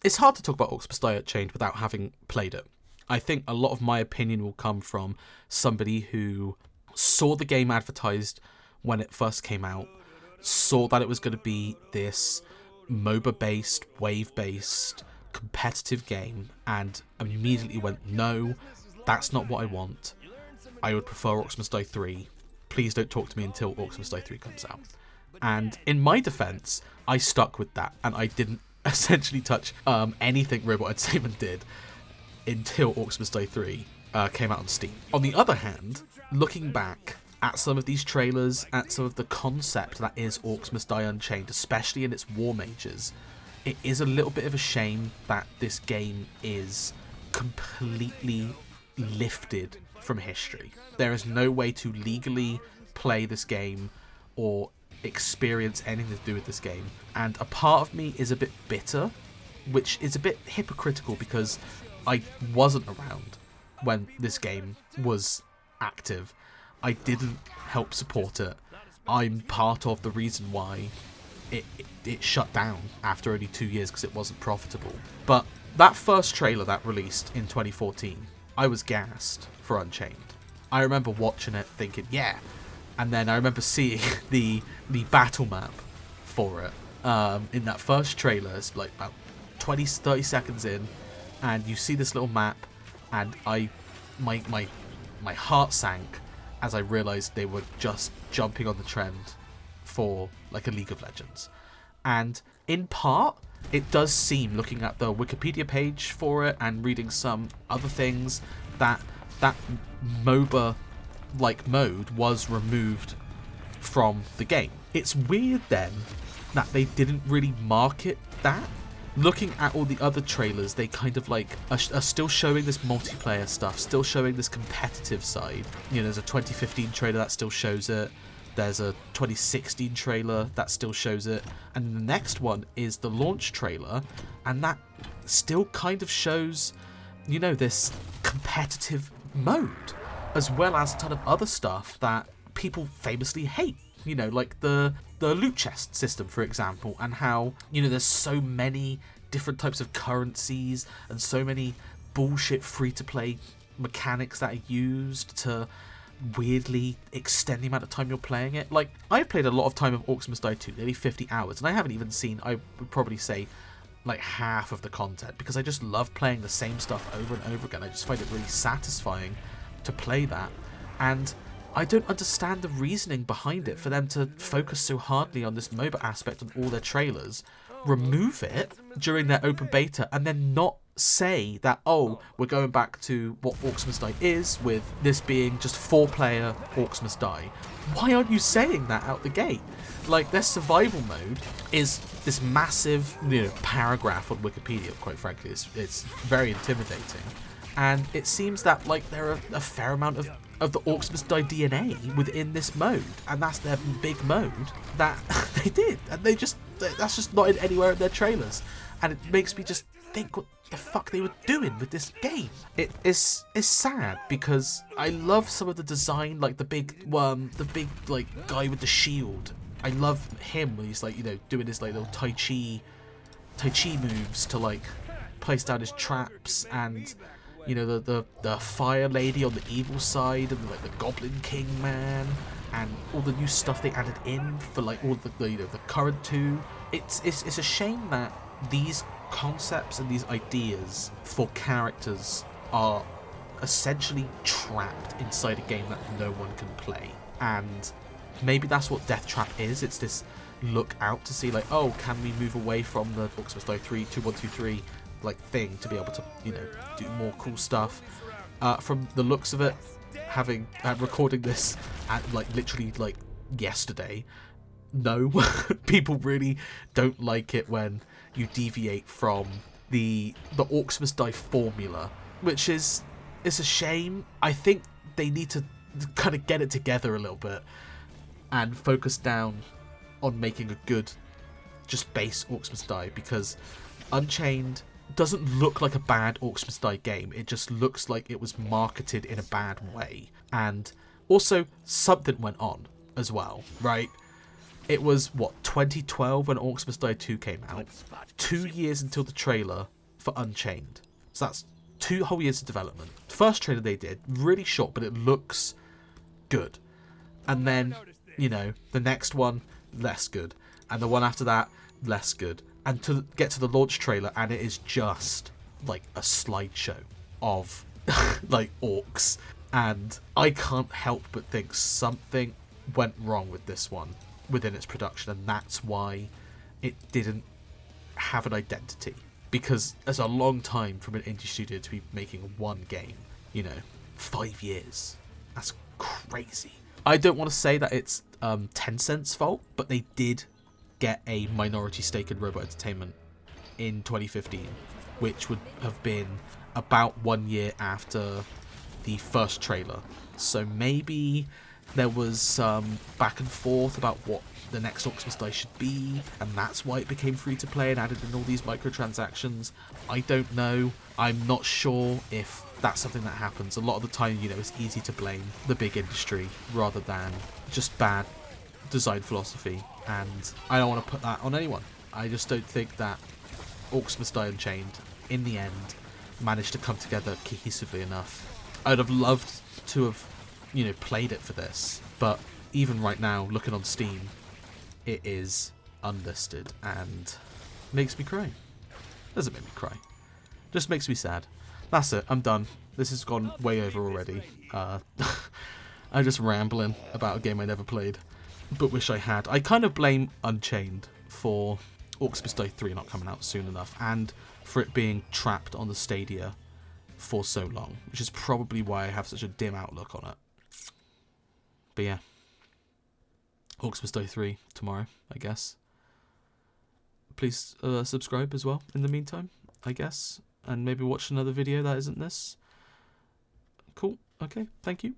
it's hard to talk about Orcs Must Die Unchained without having played it. I think a lot of my opinion will come from somebody who saw the game advertised when it first came out, saw that it was going to be this MOBA-based, wave-based, competitive game, and immediately went, no, that's not what I want. I would prefer Orcs Must Die 3. Please don't talk to me until Orcs Must Die 3 comes out. And in my defense, I stuck with that, and I didn't essentially touch anything Robot Entertainment did until Orcs Must Die 3 came out on Steam. On the other hand, looking back at some of these trailers, at some of the concept that is Orcs Must Die Unchained, especially in its War Mages, it is a little bit of a shame that this game is completely lifted from history. There is no way to legally play this game or experience anything to do with this game, and a part of me is a bit bitter, which is a bit hypocritical because I wasn't around when this game was active. I didn't help support it. I'm part of the reason why it shut down after only 2 years because it wasn't profitable. But that first trailer that released in 2014, I was gassed for Unchained. I remember watching it thinking, yeah. And then I remember seeing the battle map for it in that first trailer. It's like about 20-30 seconds in, and you see this little map, and my heart sank as I realized they were just jumping on the trend for like a League of Legends. And in part, it does seem, looking at the Wikipedia page for it and reading some other things, that MOBA like mode was removed from the game. It's weird then that they didn't really market that. Looking at all the other trailers, they kind of like are still showing this multiplayer stuff, still showing this competitive side. You know, there's a 2015 trailer that still shows it. There's a 2016 trailer that still shows it. And the next one is the launch trailer, and that still kind of shows, you know, this competitive mode, as well as a ton of other stuff that people famously hate. You know, like the loot chest system, for example, and how, you know, there's so many different types of currencies and so many bullshit free-to-play mechanics that are used to weirdly extend the amount of time you're playing it. Like, I played a lot of time of Orcs Must Die 2, nearly 50 hours, and I haven't even seen, I would probably say, like half of the content, because I just love playing the same stuff over and over again. I just find it really satisfying to play that, and I don't understand the reasoning behind it for them to focus so hardly on this MOBA aspect on all their trailers, remove it during their open beta, and then not say that, oh, we're going back to what Orcs Must Die is, with this being just 4-player Orcs Must Die. Why aren't you saying that out the gate? Like, their survival mode is this massive, you know, paragraph on Wikipedia, quite frankly. It's very intimidating. And it seems that, like, there are a fair amount of the Orcs Must Die DNA within this mode, and that's their big mode that they did, and that's just not in anywhere in their trailers, and it makes me just think what the fuck they were doing with this game. It is sad, because I love some of the design, like the big like guy with the shield. I love him when he's like, you know, doing his like little Tai Chi moves to like place down his traps, and you know, the fire lady on the evil side, and like the Goblin King man, and all the new stuff they added in for like all the you know, the current 2. It's a shame that these concepts and these ideas for characters are essentially trapped inside a game that no one can play. And maybe that's what Death Trap is. It's this look out to see like, oh, can we move away from the Orcs Must Die 3, 2123 like thing to be able to, you know, do more cool stuff. From the looks of it, having recording this at like literally like yesterday, no, people really don't like it when you deviate from the Orcs Must Die formula, which is a shame. I think they need to kind of get it together a little bit and focus down on making a good just base Orcs Must Die, because Unchained doesn't look like a bad Orcs Must Die game. It just looks like it was marketed in a bad way. And also, something went on as well, right? It was, what, 2012 when Orcs Must Die 2 came out. 2 years until the trailer for Unchained. So that's 2 whole years of development. First trailer they did, really short, but it looks good. And then, you know, the next one, less good. And the one after that, less good. And to get to the launch trailer, and it is just like a slideshow of like orcs. And I can't help but think something went wrong with this one within its production, and that's why it didn't have an identity. Because there's a long time from an indie studio to be making one game, you know, 5 years. That's crazy. I don't want to say that it's Tencent's fault, but they did get a minority stake in Robot Entertainment in 2015, which would have been about 1 year after the first trailer. So maybe there was some back and forth about what the next Orcs Must Die should be, and that's why it became free to play and added in all these microtransactions. I don't know. I'm not sure if that's something that happens. A lot of the time, you know, it's easy to blame the big industry rather than just bad design philosophy, and I don't want to put that on anyone. I just don't think that Orcs Must Die Unchained, in the end, managed to come together cohesively enough. I'd have loved to have, you know, played it for this, but even right now, looking on Steam, it is unlisted and makes me cry. Doesn't make me cry, just makes me sad. That's it, I'm done. This has gone way over already. I'm just rambling about a game I never played, but wish I had. I kind of blame Unchained for Orcs Must Die 3 not coming out soon enough, and for it being trapped on the Stadia for so long, which is probably why I have such a dim outlook on it. But yeah, Orcs Must Die 3 tomorrow, I guess. Please subscribe as well in the meantime, I guess, and maybe watch another video that isn't this. Cool, okay, thank you.